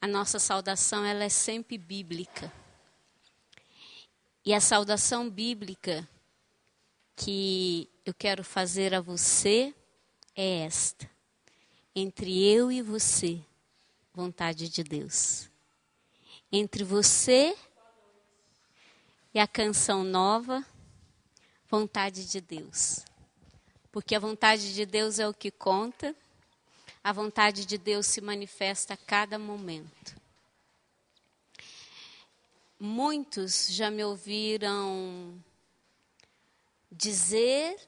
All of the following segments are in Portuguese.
a nossa saudação ela é sempre bíblica. E a saudação bíblica que eu quero fazer a você é esta: entre eu e você, vontade de Deus. Entre você e a canção nova, vontade de Deus. Porque a vontade de Deus é o que conta, a vontade de Deus se manifesta a cada momento. Muitos já me ouviram dizer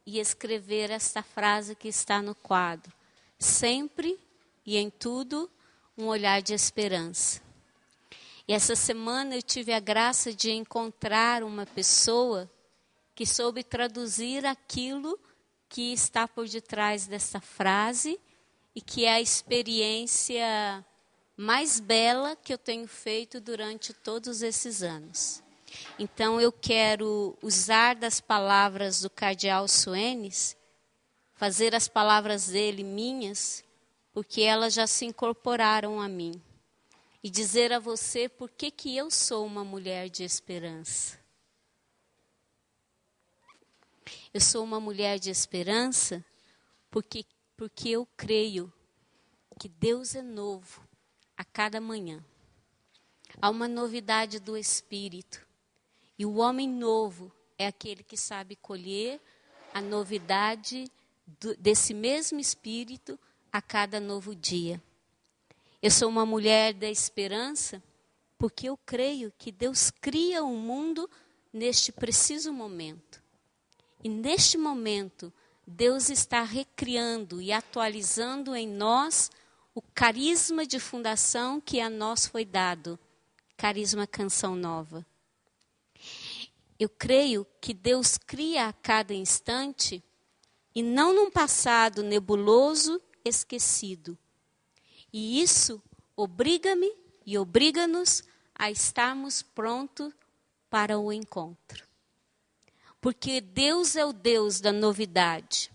e escrever esta frase que está no quadro: sempre e em tudo um olhar de esperança. E essa semana eu tive a graça de encontrar uma pessoa que soube traduzir aquilo que está por detrás dessa frase e que é a experiência mais bela que eu tenho feito durante todos esses anos. Então eu quero usar das palavras do cardeal Suenes, fazer as palavras dele minhas, porque elas já se incorporaram a mim. E dizer a você por que eu sou uma mulher de esperança. Eu sou uma mulher de esperança porque eu creio que Deus é novo a cada manhã. Há uma novidade do Espírito. E o homem novo é aquele que sabe colher a novidade desse mesmo Espírito a cada novo dia. Eu sou uma mulher da esperança porque eu creio que Deus cria um mundo neste preciso momento. E neste momento, Deus está recriando e atualizando em nós o carisma de fundação que a nós foi dado. Carisma Canção Nova. Eu creio que Deus cria a cada instante e não num passado nebuloso, esquecido. E isso obriga-me e obriga-nos a estarmos prontos para o encontro. Porque Deus é o Deus da novidade.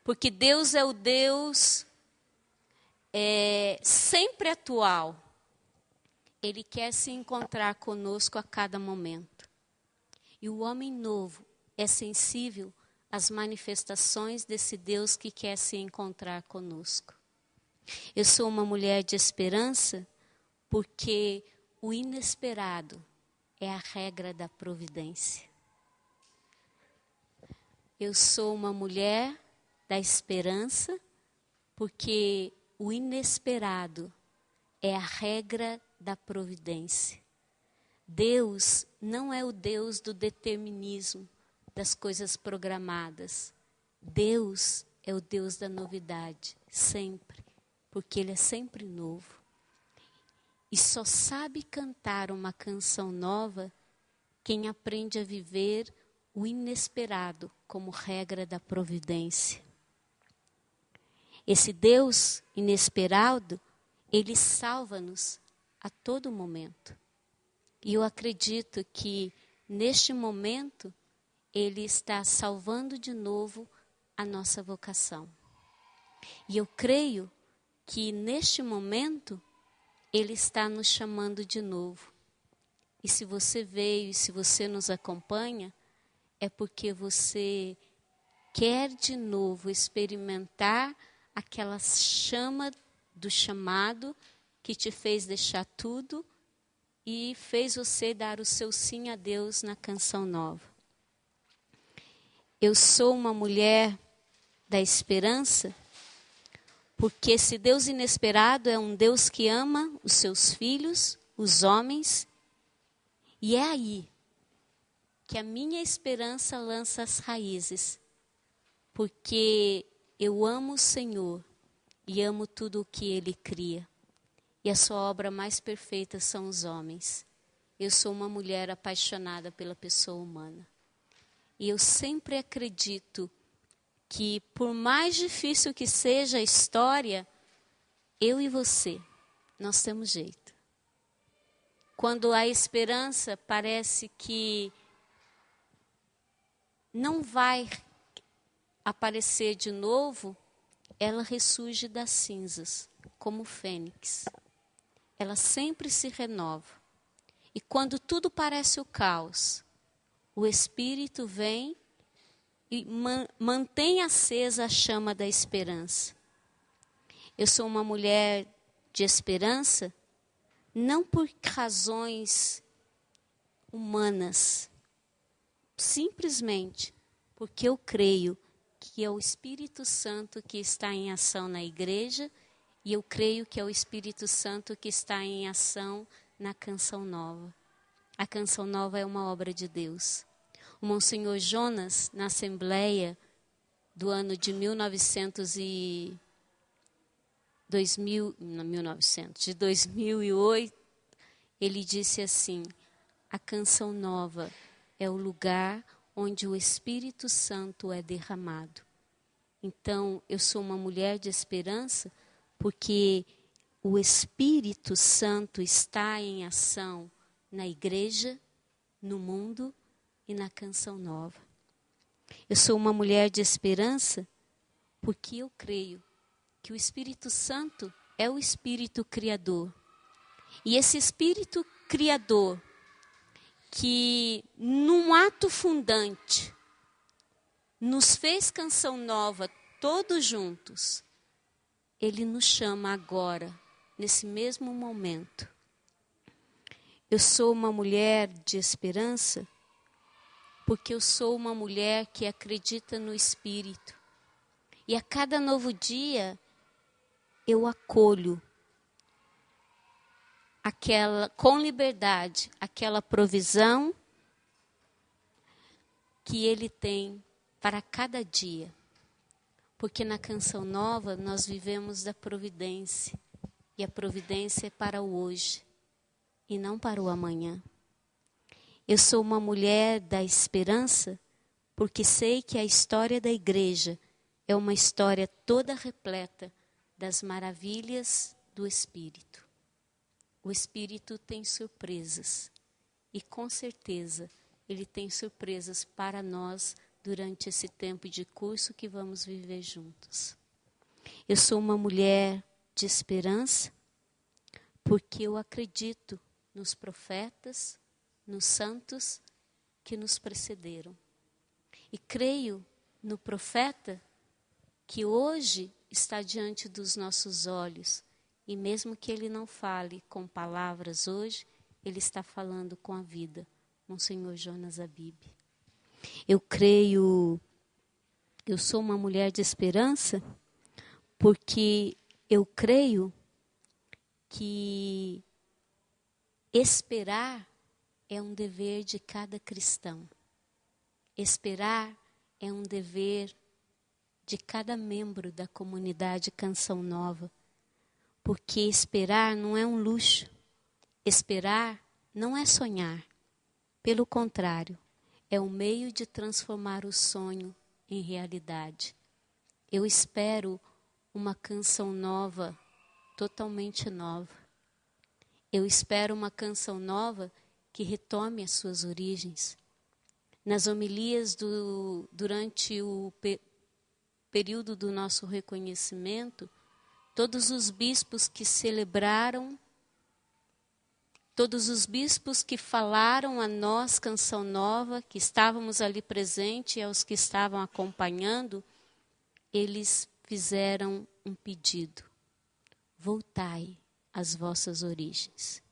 Porque Deus é o Deus sempre atual. Ele quer se encontrar conosco a cada momento. E o homem novo é sensível às manifestações desse Deus que quer se encontrar conosco. Eu sou uma mulher de esperança porque o inesperado é a regra da providência. Eu sou uma mulher da esperança porque o inesperado é a regra da providência. Deus não é o Deus do determinismo, das coisas programadas. Deus é o Deus da novidade, sempre, porque Ele é sempre novo. E só sabe cantar uma canção nova quem aprende a viver o inesperado como regra da providência. Esse Deus inesperado, Ele salva-nos a todo momento. E eu acredito que, neste momento, Ele está salvando de novo a nossa vocação. E eu creio que, neste momento, Ele está nos chamando de novo. E se você veio e se você nos acompanha, é porque você quer de novo experimentar aquela chama do chamado que te fez deixar tudo e fez você dar o seu sim a Deus na canção nova. Eu sou uma mulher da esperança porque esse Deus inesperado é um Deus que ama os seus filhos, os homens, e é aí que a minha esperança lança as raízes, porque eu amo o Senhor e amo tudo o que Ele cria. E a sua obra mais perfeita são os homens. Eu sou uma mulher apaixonada pela pessoa humana. E eu sempre acredito que, por mais difícil que seja a história, eu e você, nós temos jeito. Quando a esperança parece que não vai aparecer de novo, ela ressurge das cinzas, como o fênix. ela sempre se renova. E quando tudo parece o caos, o Espírito vem e mantém acesa a chama da esperança. Eu sou uma mulher de esperança, não por razões humanas, simplesmente porque eu creio que é o Espírito Santo que está em ação na igreja e eu creio que é o Espírito Santo que está em ação na Canção Nova. A Canção Nova é uma obra de Deus. O Monsenhor Jonas, na Assembleia do ano de 2008, ele disse assim: a Canção Nova é o lugar onde o Espírito Santo é derramado. Então, eu sou uma mulher de esperança porque o Espírito Santo está em ação na igreja, no mundo e na Canção Nova. Eu sou uma mulher de esperança porque eu creio que o Espírito Santo é o Espírito Criador. E esse Espírito Criador, que num ato fundante, nos fez Canção Nova todos juntos, ele nos chama agora, nesse mesmo momento. Eu sou uma mulher de esperança porque eu sou uma mulher que acredita no Espírito. E a cada novo dia eu acolho com liberdade aquela provisão que Ele tem para cada dia. Porque na Canção Nova nós vivemos da providência. E a providência é para o hoje e não para o amanhã. Eu sou uma mulher da esperança porque sei que a história da igreja é uma história toda repleta das maravilhas do Espírito. O Espírito tem surpresas e com certeza Ele tem surpresas para nós durante esse tempo de curso que vamos viver juntos. Eu sou uma mulher de esperança porque eu acredito nos profetas, nos santos que nos precederam. E creio no profeta que hoje está diante dos nossos olhos. E mesmo que ele não fale com palavras hoje, ele está falando com a vida. Monsenhor Jonas Abib. Eu sou uma mulher de esperança porque eu creio que esperar é um dever de cada cristão. Esperar é um dever de cada membro da comunidade Canção Nova. Porque esperar não é um luxo. Esperar não é sonhar. Pelo contrário, é um meio de transformar o sonho em realidade. Eu espero uma Canção Nova, totalmente nova. Eu espero uma Canção Nova que retome as suas origens. Nas homilias durante o período do nosso reconhecimento, todos os bispos que celebraram, todos os bispos que falaram a nós Canção Nova, que estávamos ali presentes e aos que estavam acompanhando, eles fizeram um pedido: voltai às vossas origens.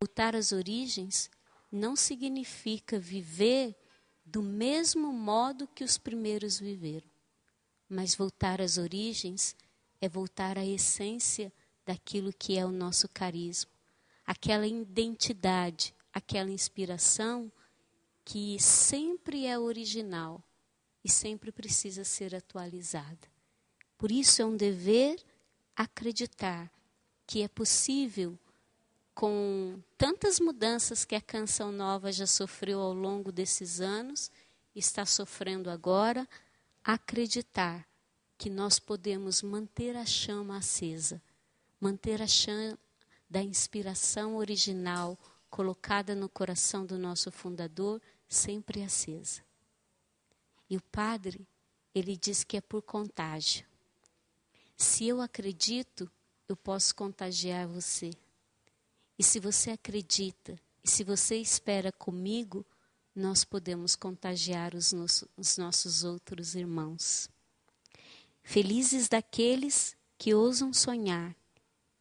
Voltar às origens não significa viver do mesmo modo que os primeiros viveram, mas voltar às origens é voltar à essência daquilo que é o nosso carisma, aquela identidade, aquela inspiração que sempre é original e sempre precisa ser atualizada. Por isso é um dever acreditar que é possível, com tantas mudanças que a Canção Nova já sofreu ao longo desses anos, está sofrendo agora, acreditar que nós podemos manter a chama acesa, manter a chama da inspiração original colocada no coração do nosso fundador sempre acesa. E o padre, ele diz que é por contágio. Se eu acredito, eu posso contagiar você. E se você acredita, e se você espera comigo, nós podemos contagiar os nossos outros irmãos. Felizes daqueles que ousam sonhar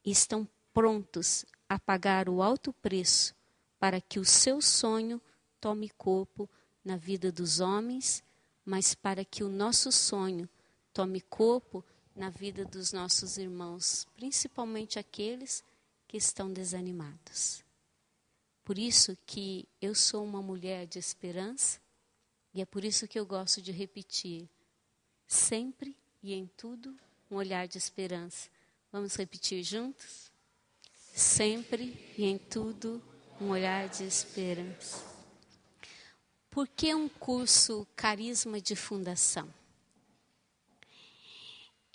e estão prontos a pagar o alto preço para que o seu sonho tome corpo na vida dos homens, mas para que o nosso sonho tome corpo na vida dos nossos irmãos, principalmente aqueles que estão desanimados. Por isso que eu sou uma mulher de esperança, e é por isso que eu gosto de repetir, sempre e em tudo, um olhar de esperança. Vamos repetir juntos? Sempre e em tudo, um olhar de esperança. Por que um curso Carisma de Fundação?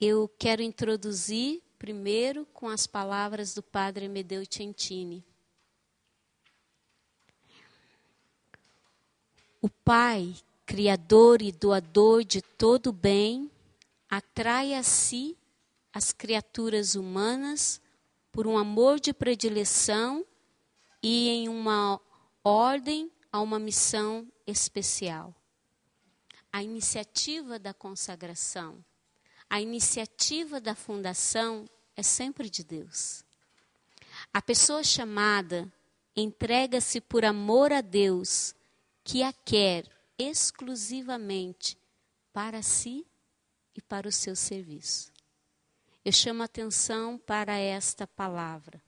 Eu quero introduzir primeiro com as palavras do Padre Amedeo Centini. O Pai, Criador e doador de todo o bem, atrai a si as criaturas humanas por um amor de predileção e em uma ordem a uma missão especial. A iniciativa da consagração, a iniciativa da fundação é sempre de Deus. A pessoa chamada entrega-se por amor a Deus, que a quer exclusivamente para si e para o seu serviço. Eu chamo a atenção para esta palavra.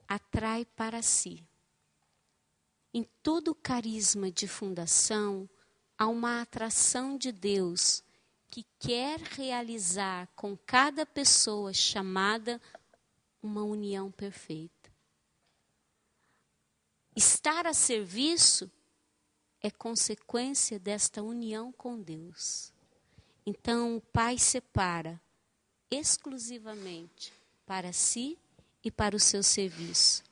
Atrai para si. Em todo carisma de fundação, há uma atração de Deus que quer realizar com cada pessoa chamada uma união perfeita. Estar a serviço é consequência desta união com Deus. Então, o Pai separa exclusivamente para si e para o seu serviço.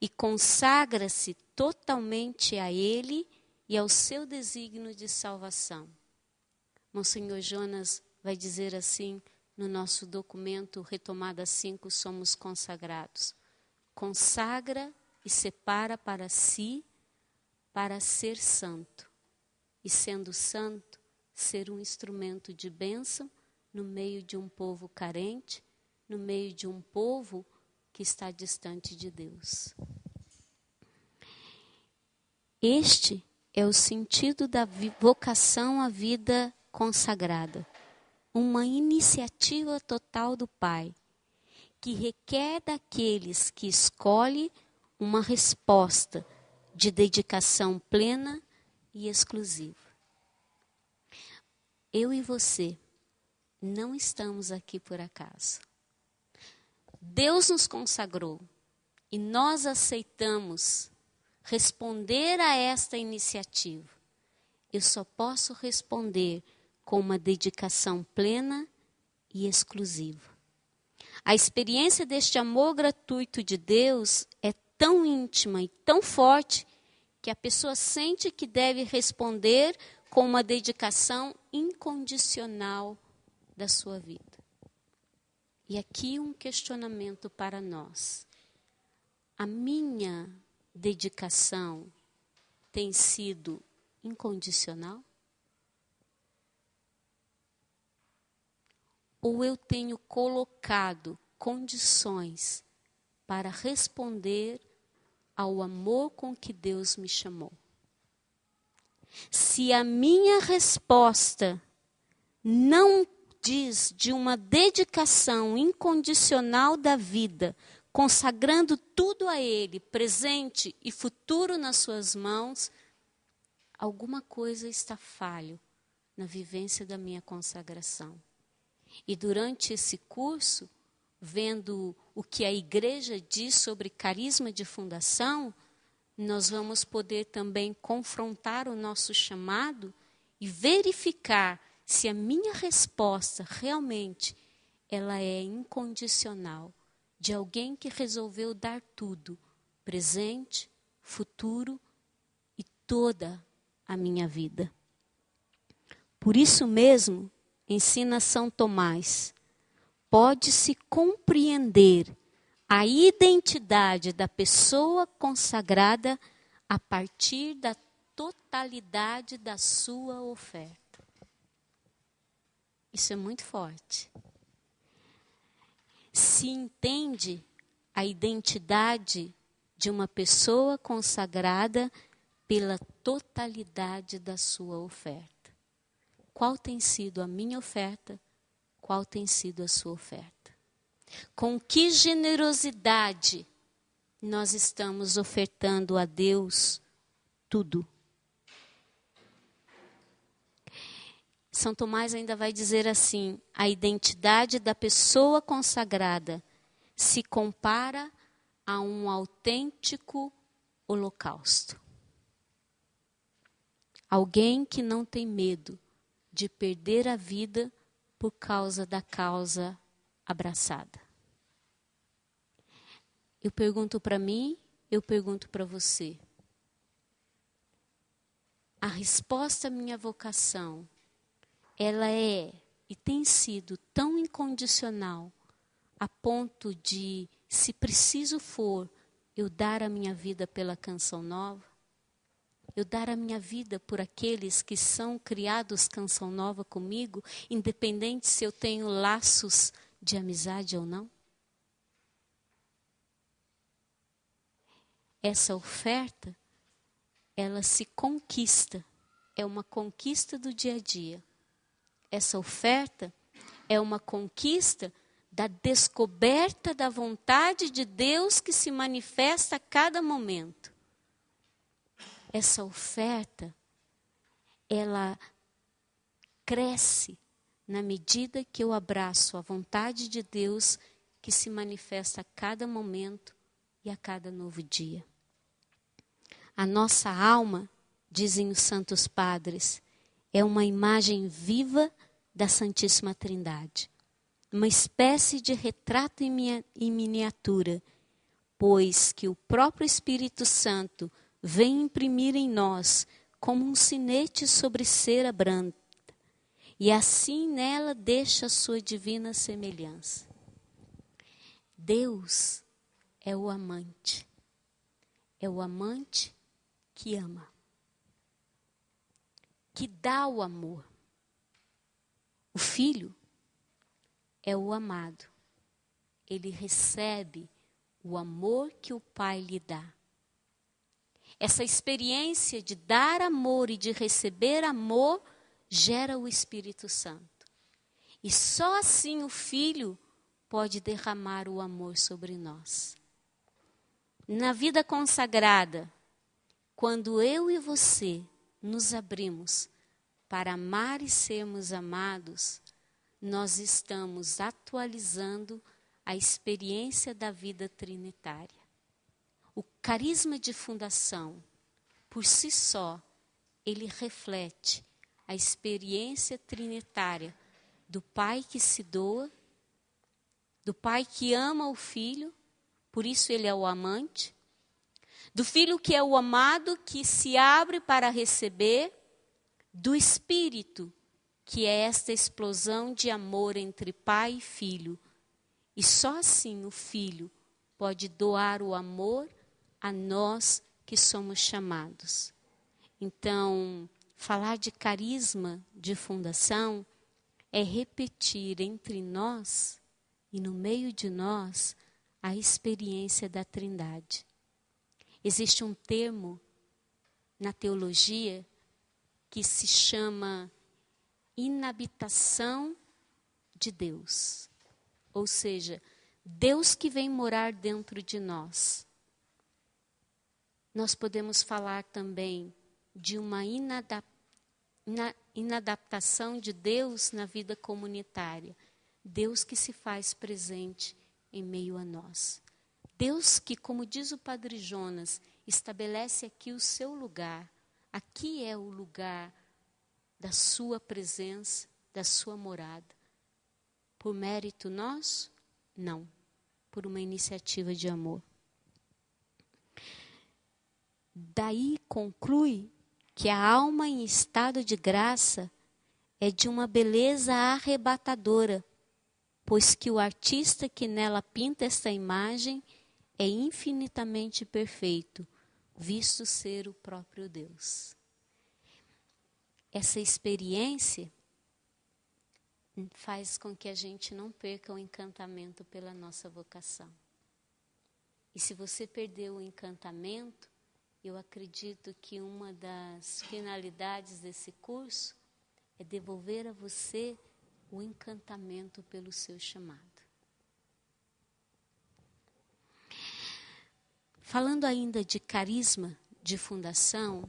E consagra-se totalmente a Ele e ao seu desígnio de salvação. Monsenhor Jonas vai dizer assim no nosso documento Retomada 5, Somos Consagrados. Consagra e separa para si, para ser santo. E sendo santo, ser um instrumento de bênção no meio de um povo carente, no meio de um povo que está distante de Deus. Este é o sentido da vocação à vida consagrada. Uma iniciativa total do Pai, que requer daqueles que escolhe uma resposta de dedicação plena e exclusiva. Eu e você não estamos aqui por acaso. Deus nos consagrou e nós aceitamos responder a esta iniciativa. Eu só posso responder com uma dedicação plena e exclusiva. A experiência deste amor gratuito de Deus é tão íntima e tão forte que a pessoa sente que deve responder com uma dedicação incondicional da sua vida. E aqui um questionamento para nós. A minha dedicação tem sido incondicional? Ou eu tenho colocado condições para responder ao amor com que Deus me chamou? Se a minha resposta não diz de uma dedicação incondicional da vida, consagrando tudo a Ele, presente e futuro nas suas mãos, alguma coisa está falho na vivência da minha consagração. E durante esse curso, vendo o que a igreja diz sobre carisma de fundação, nós vamos poder também confrontar o nosso chamado e verificar se a minha resposta realmente ela é incondicional, de alguém que resolveu dar tudo, presente, futuro e toda a minha vida. Por isso mesmo, ensina São Tomás, pode-se compreender a identidade da pessoa consagrada a partir da totalidade da sua oferta. Isso é muito forte. Se entende a identidade de uma pessoa consagrada pela totalidade da sua oferta. Qual tem sido a minha oferta? Qual tem sido a sua oferta? Com que generosidade nós estamos ofertando a Deus tudo? São Tomás ainda vai dizer assim: a identidade da pessoa consagrada se compara a um autêntico holocausto. Alguém que não tem medo de perder a vida por causa da causa abraçada. Eu pergunto para mim, eu pergunto para você. A resposta à minha vocação, ela é e tem sido tão incondicional a ponto de, se preciso for, eu dar a minha vida pela Canção Nova? Eu dar a minha vida por aqueles que são criados Canção Nova comigo, independente se eu tenho laços de amizade ou não? Essa oferta, ela se conquista, é uma conquista do dia a dia. Essa oferta é uma conquista da descoberta da vontade de Deus que se manifesta a cada momento. Essa oferta, ela cresce na medida que eu abraço a vontade de Deus que se manifesta a cada momento e a cada novo dia. A nossa alma, dizem os santos padres, é uma imagem viva da Santíssima Trindade. Uma espécie de retrato em miniatura, pois que o próprio Espírito Santo vem imprimir em nós como um sinete sobre cera branca, e assim nela deixa a sua divina semelhança. Deus é o amante que ama, que dá o amor. O filho é o amado, ele recebe o amor que o pai lhe dá. Essa experiência de dar amor e de receber amor gera o Espírito Santo. E só assim o Filho pode derramar o amor sobre nós. Na vida consagrada, quando eu e você nos abrimos para amar e sermos amados, nós estamos atualizando a experiência da vida trinitária. O carisma de fundação, por si só, ele reflete a experiência trinitária do Pai que se doa, do Pai que ama o Filho, por isso ele é o amante, do Filho que é o amado, que se abre para receber, do Espírito, que é esta explosão de amor entre Pai e Filho. E só assim o Filho pode doar o amor a nós que somos chamados. Então, falar de carisma de fundação é repetir entre nós e no meio de nós a experiência da Trindade. Existe um termo na teologia que se chama inabitação de Deus. Ou seja, Deus que vem morar dentro de nós. Nós podemos falar também de uma inadaptação de Deus na vida comunitária. Deus que se faz presente em meio a nós. Deus que, como diz o Padre Jonas, estabelece aqui o seu lugar. Aqui é o lugar da sua presença, da sua morada. Por mérito nosso? Não. Por uma iniciativa de amor. Daí conclui que a alma em estado de graça é de uma beleza arrebatadora, pois que o artista que nela pinta esta imagem é infinitamente perfeito, visto ser o próprio Deus. Essa experiência faz com que a gente não perca o encantamento pela nossa vocação. E se você perdeu o encantamento, eu acredito que uma das finalidades desse curso é devolver a você o encantamento pelo seu chamado. Falando ainda de carisma de fundação,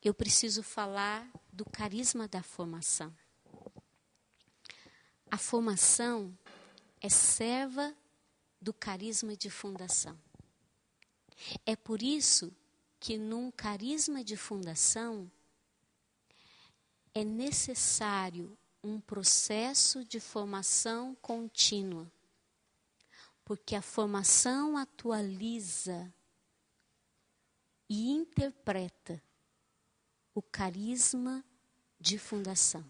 eu preciso falar do carisma da formação. A formação é serva do carisma de fundação. É por isso que num carisma de fundação é necessário um processo de formação contínua, porque a formação atualiza e interpreta o carisma de fundação.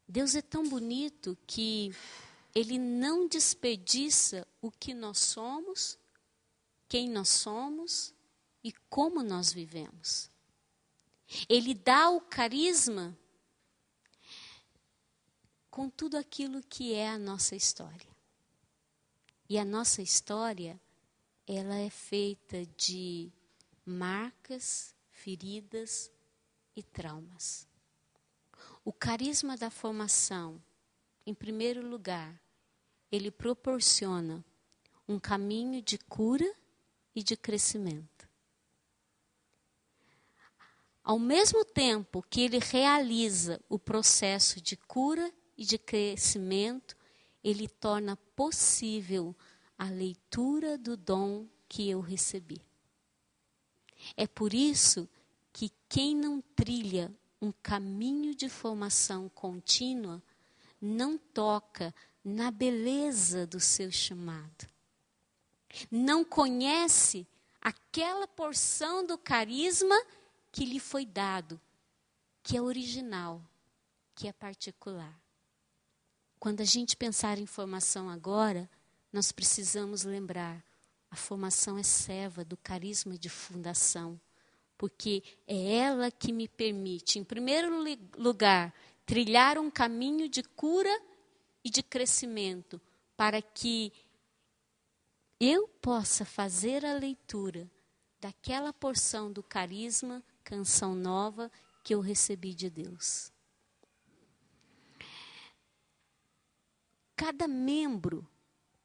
Deus é tão bonito que Ele não desperdiça o que nós somos, quem nós somos e como nós vivemos. Ele dá o carisma com tudo aquilo que é a nossa história. E a nossa história, ela é feita de marcas, feridas e traumas. O carisma da formação, em primeiro lugar, ele proporciona um caminho de cura e de crescimento. Ao mesmo tempo que ele realiza o processo de cura e de crescimento, ele torna possível a leitura do dom que eu recebi. É por isso que quem não trilha um caminho de formação contínua não toca na beleza do seu chamado. Não conhece aquela porção do carisma que lhe foi dado, que é original, que é particular. Quando a gente pensar em formação agora, nós precisamos lembrar, a formação é serva do carisma de fundação, porque é ela que me permite, em primeiro lugar, trilhar um caminho de cura e de crescimento, para que eu possa fazer a leitura daquela porção do carisma, canção nova, que eu recebi de Deus. Cada membro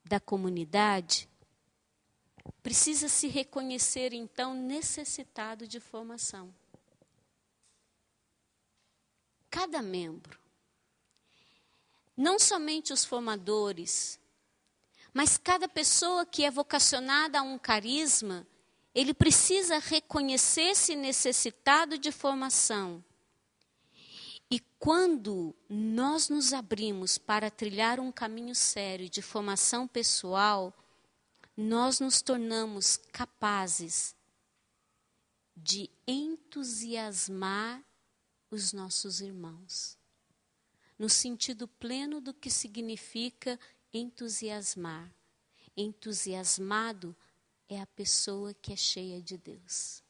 da comunidade precisa se reconhecer, então, necessitado de formação. Cada membro. Não somente os formadores, mas cada pessoa que é vocacionada a um carisma, ele precisa reconhecer-se necessitado de formação. E quando nós nos abrimos para trilhar um caminho sério de formação pessoal, nós nos tornamos capazes de entusiasmar os nossos irmãos. No sentido pleno do que significa entusiasmar. Entusiasmado é a pessoa que é cheia de Deus.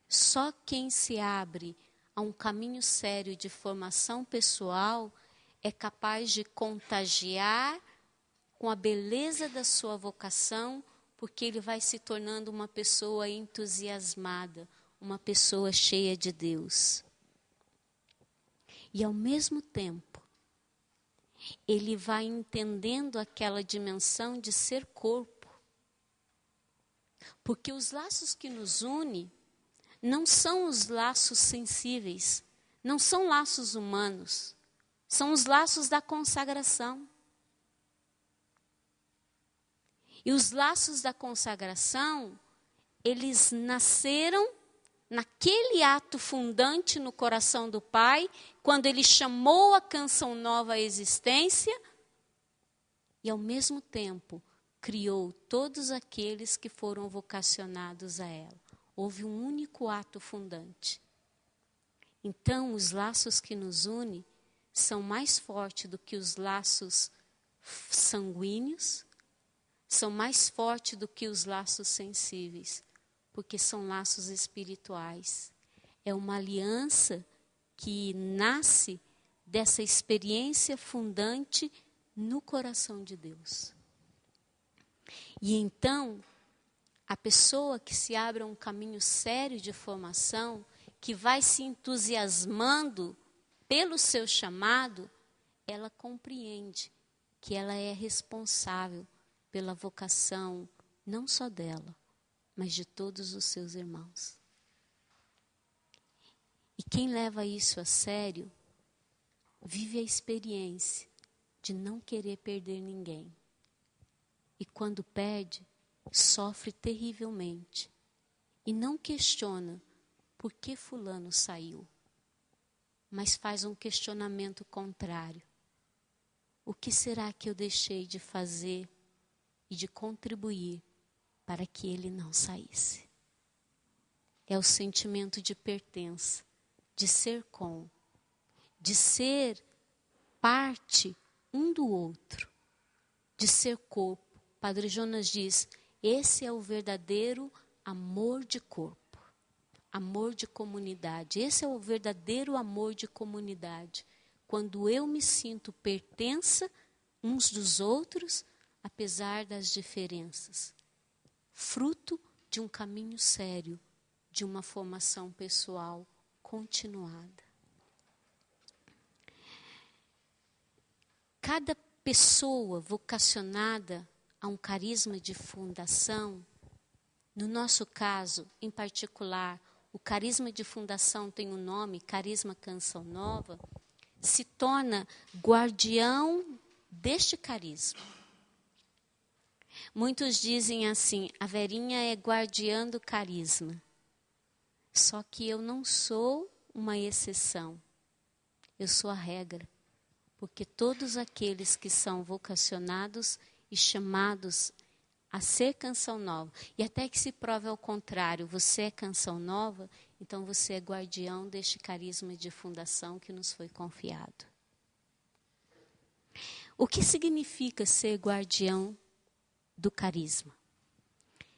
Só quem se abre a um caminho sério de formação pessoal é capaz de contagiar com a beleza da sua vocação, porque ele vai se tornando uma pessoa entusiasmada, uma pessoa cheia de Deus. E ao mesmo tempo, ele vai entendendo aquela dimensão de ser corpo. Porque os laços que nos unem não são os laços sensíveis, não são laços humanos, são os laços da consagração. E os laços da consagração, eles nasceram naquele ato fundante no coração do Pai, quando Ele chamou a canção nova à existência, e ao mesmo tempo criou todos aqueles que foram vocacionados a ela. Houve um único ato fundante. Então, os laços que nos unem são mais fortes do que os laços sanguíneos, são mais fortes do que os laços sensíveis, porque são laços espirituais. É uma aliança que nasce dessa experiência fundante no coração de Deus. E então, a pessoa que se abre a um caminho sério de formação, que vai se entusiasmando pelo seu chamado, ela compreende que ela é responsável pela vocação, não só dela, mas de todos os seus irmãos. E quem leva isso a sério, vive a experiência de não querer perder ninguém. E quando perde, sofre terrivelmente. E não questiona por que fulano saiu, mas faz um questionamento contrário. O que será que eu deixei de fazer e de contribuir para que ele não saísse? É o sentimento de pertença, de ser de ser parte um do outro, de ser corpo. Padre Jonas diz, esse é o verdadeiro amor de corpo, amor de comunidade. Esse é o verdadeiro amor de comunidade. Quando eu me sinto pertença uns dos outros, apesar das diferenças. Fruto de um caminho sério, de uma formação pessoal continuada. Cada pessoa vocacionada a um carisma de fundação, no nosso caso, em particular, o carisma de fundação tem o nome, Carisma Canção Nova, se torna guardião deste carisma. Muitos dizem assim, a Verinha é guardiã do carisma. Só que eu não sou uma exceção, eu sou a regra. Porque todos aqueles que são vocacionados e chamados a ser canção nova, e até que se prove ao contrário, você é canção nova, então você é guardião deste carisma de fundação que nos foi confiado. O que significa ser guardião do carisma?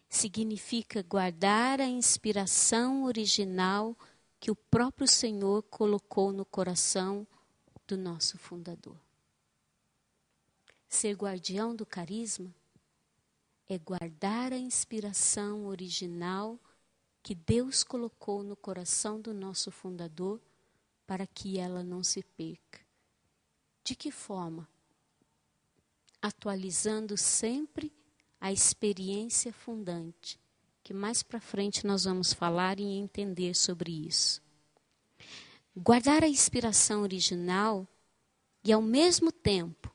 Significa guardar a inspiração original que o próprio Senhor colocou no coração do nosso fundador. Ser guardião do carisma é guardar a inspiração original que Deus colocou no coração do nosso fundador para que ela não se perca. De que forma? Atualizando sempre a experiência fundante, que mais para frente nós vamos falar e entender sobre isso. Guardar a inspiração original e, ao mesmo tempo,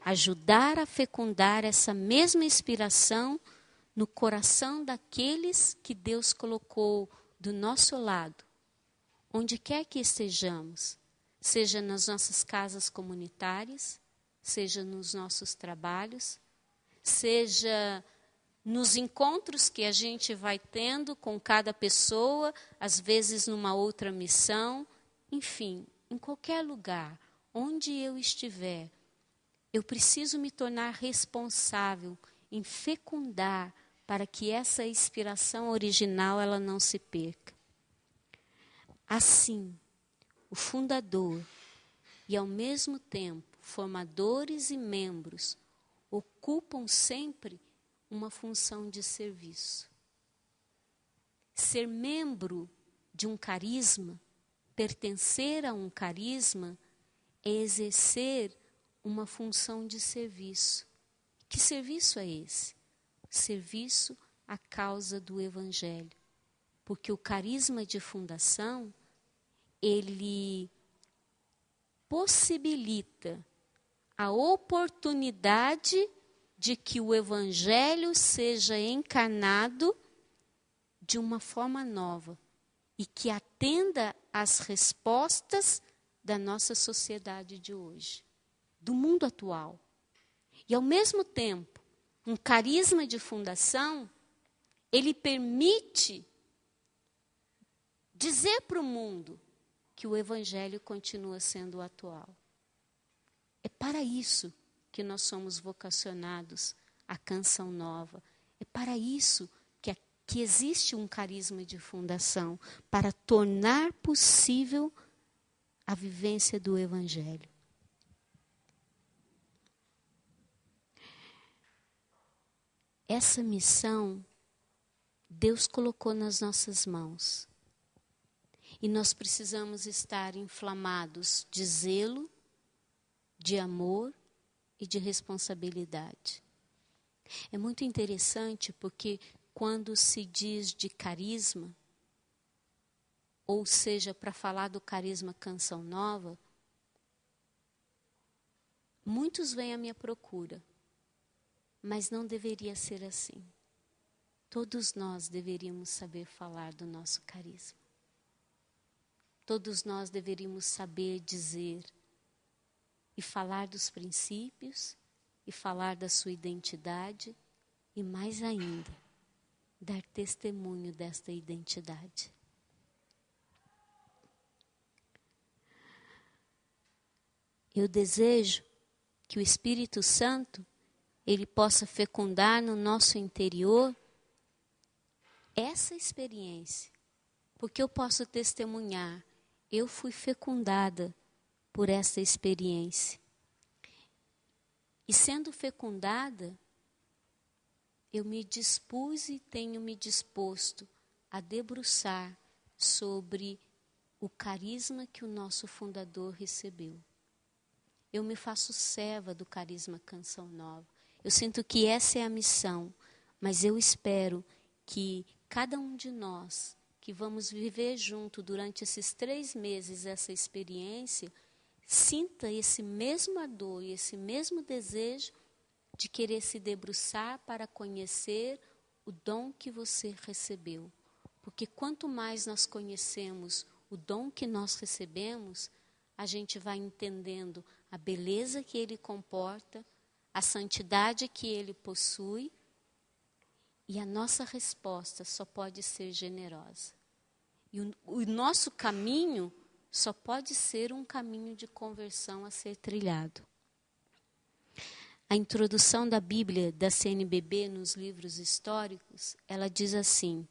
ajudar a fecundar essa mesma inspiração no coração daqueles que Deus colocou do nosso lado, onde quer que estejamos, seja nas nossas casas comunitárias, seja nos nossos trabalhos, seja nos encontros que a gente vai tendo com cada pessoa, às vezes numa outra missão, enfim, em qualquer lugar, onde eu estiver, eu preciso me tornar responsável em fecundar para que essa inspiração original ela não se perca. Assim, o fundador e, ao mesmo tempo, formadores e membros ocupam sempre uma função de serviço. Ser membro de um carisma, pertencer a um carisma, é exercer uma função de serviço. Que serviço é esse? Serviço à causa do Evangelho. Porque o carisma de fundação, ele possibilita a oportunidade de que o Evangelho seja encarnado de uma forma nova e que atenda às respostas da nossa sociedade de hoje, do mundo atual. E, ao mesmo tempo, um carisma de fundação, ele permite dizer para o mundo que o Evangelho continua sendo atual. É para isso que nós somos vocacionados à Canção Nova. É para isso que existe um carisma de fundação, para tornar possível a vivência do Evangelho. Essa missão Deus colocou nas nossas mãos. E nós precisamos estar inflamados de zelo, de amor e de responsabilidade. É muito interessante porque quando se diz de carisma, ou seja, para falar do carisma Canção Nova, muitos vêm à minha procura, mas não deveria ser assim. Todos nós deveríamos saber falar do nosso carisma. Todos nós deveríamos saber dizer e falar dos princípios, e falar da sua identidade, e mais ainda, dar testemunho desta identidade. Eu desejo que o Espírito Santo, ele possa fecundar no nosso interior essa experiência, porque eu posso testemunhar, eu fui fecundada por essa experiência. E sendo fecundada, eu me dispus e tenho me disposto a debruçar sobre o carisma que o nosso fundador recebeu. Eu me faço serva do carisma Canção Nova. Eu sinto que essa é a missão, mas eu espero que cada um de nós, que vamos viver junto durante esses 3 meses essa experiência, sinta esse mesmo ardor e esse mesmo desejo de querer se debruçar para conhecer o dom que você recebeu. Porque quanto mais nós conhecemos o dom que nós recebemos, a gente vai entendendo a beleza que ele comporta, a santidade que ele possui, e a nossa resposta só pode ser generosa. E o nosso caminho só pode ser um caminho de conversão a ser trilhado. A introdução da Bíblia da CNBB nos livros históricos, ela diz assim: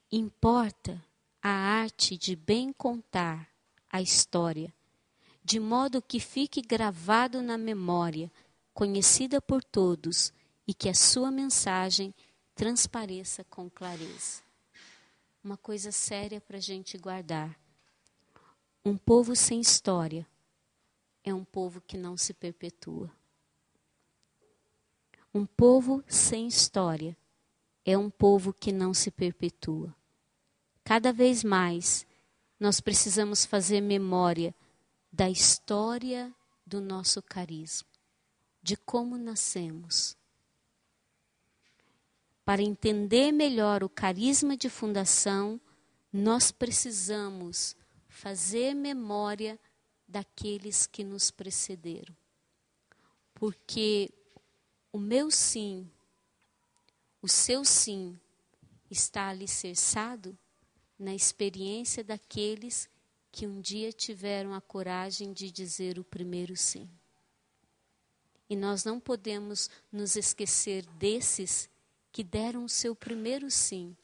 importa a arte de bem contar a história, de modo que fique gravado na memória, conhecida por todos, e que a sua mensagem transpareça com clareza. Uma coisa séria para a gente guardar. Um povo sem história é um povo que não se perpetua. Um povo sem história é um povo que não se perpetua. Cada vez mais, nós precisamos fazer memória da história do nosso carisma, de como nascemos. Para entender melhor o carisma de fundação, nós precisamos fazer memória daqueles que nos precederam. Porque o meu sim, o seu sim, está alicerçado na experiência daqueles que um dia tiveram a coragem de dizer o primeiro sim. E nós não podemos nos esquecer desses que deram o seu primeiro sim.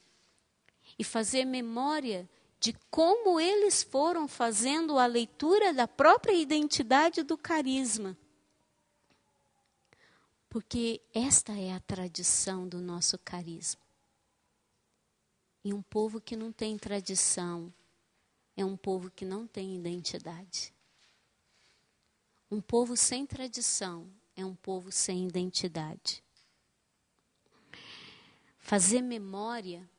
E fazer memória de como eles foram fazendo a leitura da própria identidade do carisma. Porque esta é a tradição do nosso carisma. E um povo que não tem tradição é um povo que não tem identidade. Um povo sem tradição é um povo sem identidade. Fazer memória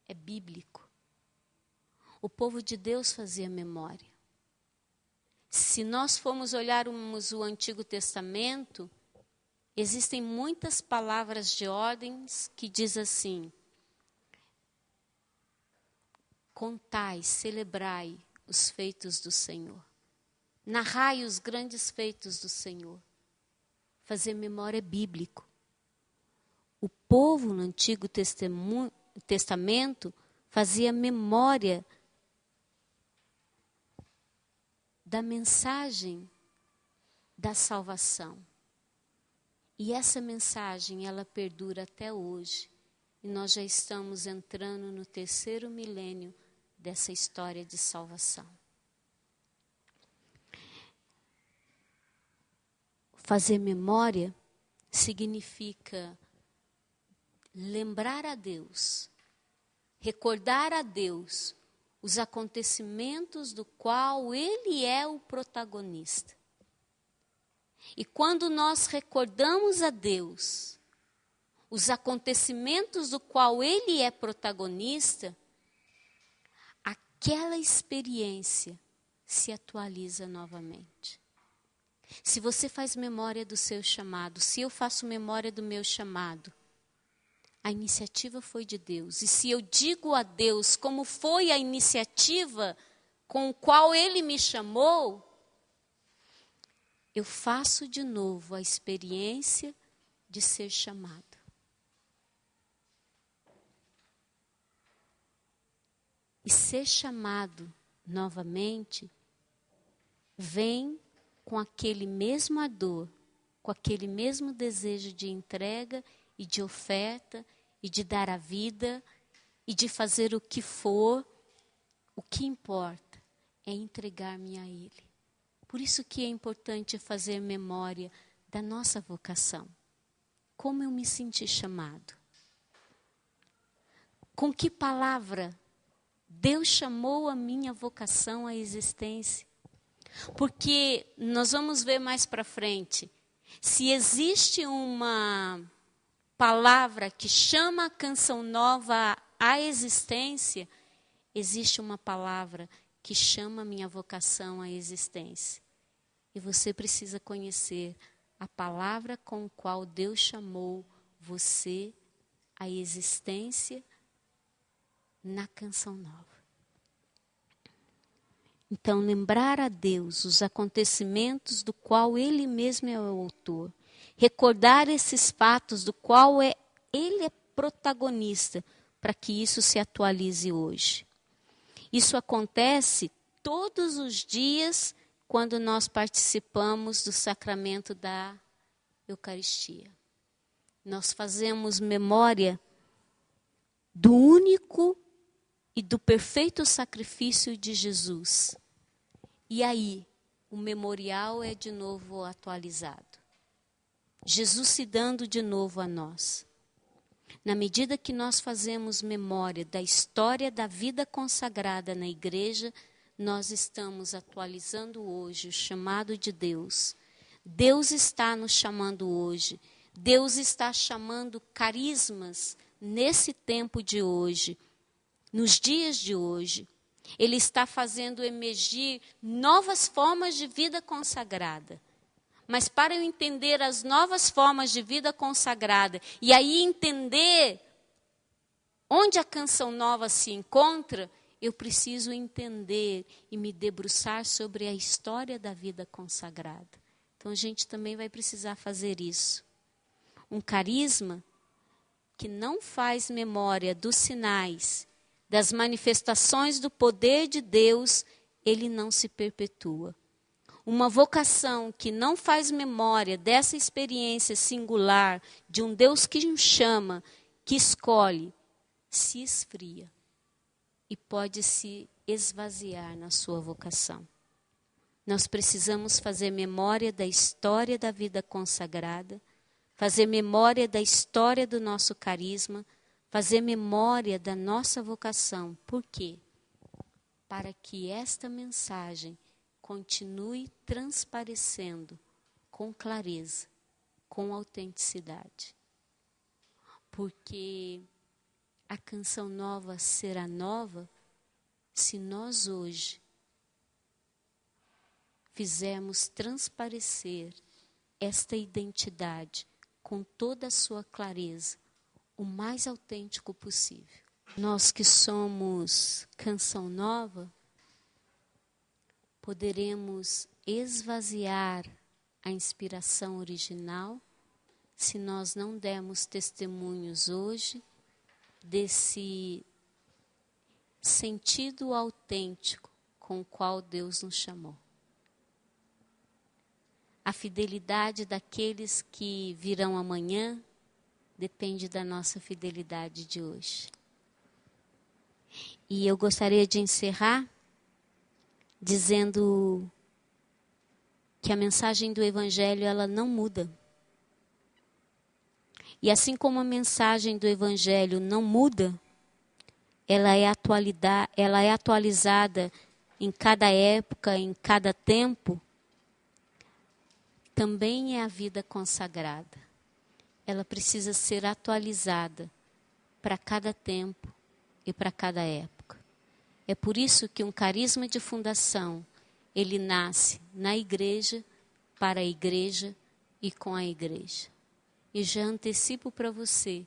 é bíblico. O povo de Deus fazia memória. Se nós formos olharmos o Antigo Testamento, existem muitas palavras de ordens que diz assim: contai, celebrai os feitos do Senhor. Narrai os grandes feitos do Senhor. Fazer memória é bíblico. O povo no Antigo Testamento fazia memória da mensagem da salvação. E essa mensagem, ela perdura até hoje. E nós já estamos entrando no 3º milênio dessa história de salvação. Fazer memória significa lembrar a Deus, recordar a Deus os acontecimentos do qual Ele é o protagonista. E quando nós recordamos a Deus os acontecimentos do qual Ele é protagonista, aquela experiência se atualiza novamente. Se você faz memória do seu chamado, se eu faço memória do meu chamado, a iniciativa foi de Deus. E se eu digo a Deus como foi a iniciativa com o qual Ele me chamou, eu faço de novo a experiência de ser chamado. E ser chamado novamente vem com aquele mesmo ardor, com aquele mesmo desejo de entrega e de oferta, e de dar a vida, e de fazer o que for. O que importa é entregar-me a Ele. Por isso que é importante fazer memória da nossa vocação. Como eu me senti chamado? Com que palavra Deus chamou a minha vocação à existência? Porque nós vamos ver mais para frente, se existe uma palavra que chama a Canção Nova à existência, existe uma palavra que chama a minha vocação à existência. E você precisa conhecer a palavra com a qual Deus chamou você à existência na Canção Nova. Então, lembrar a Deus os acontecimentos do qual Ele mesmo é o autor. Recordar esses fatos do qual Ele é protagonista, para que isso se atualize hoje. Isso acontece todos os dias quando nós participamos do sacramento da Eucaristia. Nós fazemos memória do único e do perfeito sacrifício de Jesus. E aí, o memorial é de novo atualizado. Jesus se dando de novo a nós. Na medida que nós fazemos memória da história da vida consagrada na igreja, nós estamos atualizando hoje o chamado de Deus. Deus está nos chamando hoje. Deus está chamando carismas nesse tempo de hoje, nos dias de hoje. Ele está fazendo emergir novas formas de vida consagrada. Mas para eu entender as novas formas de vida consagrada e aí entender onde a Canção Nova se encontra, eu preciso entender e me debruçar sobre a história da vida consagrada. Então a gente também vai precisar fazer isso. Um carisma que não faz memória dos sinais, das manifestações do poder de Deus, ele não se perpetua. Uma vocação que não faz memória dessa experiência singular de um Deus que nos chama, que escolhe, se esfria e pode se esvaziar na sua vocação. Nós precisamos fazer memória da história da vida consagrada, fazer memória da história do nosso carisma, fazer memória da nossa vocação. Por quê? Para que esta mensagem continue transparecendo com clareza, com autenticidade. Porque a Canção Nova será nova se nós hoje fizermos transparecer esta identidade com toda a sua clareza, o mais autêntico possível. Nós que somos Canção Nova, poderemos esvaziar a inspiração original se nós não dermos testemunhos hoje desse sentido autêntico com o qual Deus nos chamou. A fidelidade daqueles que virão amanhã depende da nossa fidelidade de hoje. E eu gostaria de encerrar dizendo que a mensagem do Evangelho ela não muda. E assim como a mensagem do Evangelho não muda, ela é atualizada em cada época, em cada tempo, também é a vida consagrada. Ela precisa ser atualizada para cada tempo e para cada época. É por isso que um carisma de fundação, ele nasce na igreja, para a igreja e com a igreja. E já antecipo para você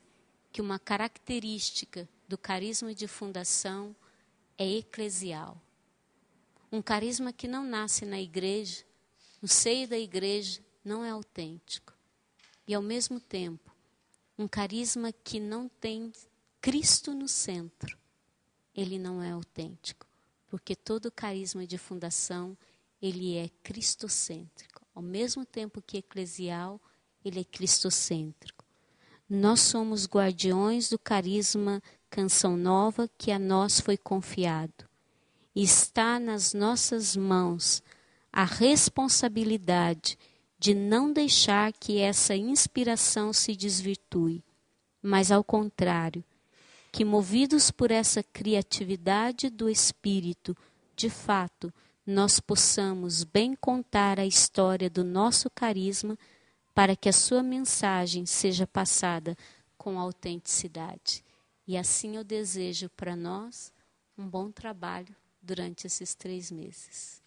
que uma característica do carisma de fundação é eclesial. Um carisma que não nasce na igreja, no seio da igreja, não é autêntico. E ao mesmo tempo, um carisma que não tem Cristo no centro, ele não é autêntico. Porque todo carisma de fundação, ele é cristocêntrico. Ao mesmo tempo que eclesial, ele é cristocêntrico. Nós somos guardiões do carisma Canção Nova que a nós foi confiado. E está nas nossas mãos a responsabilidade de não deixar que essa inspiração se desvirtue, mas ao contrário, que movidos por essa criatividade do Espírito, de fato, nós possamos bem contar a história do nosso carisma para que a sua mensagem seja passada com autenticidade. E assim eu desejo para nós um bom trabalho durante esses 3 meses.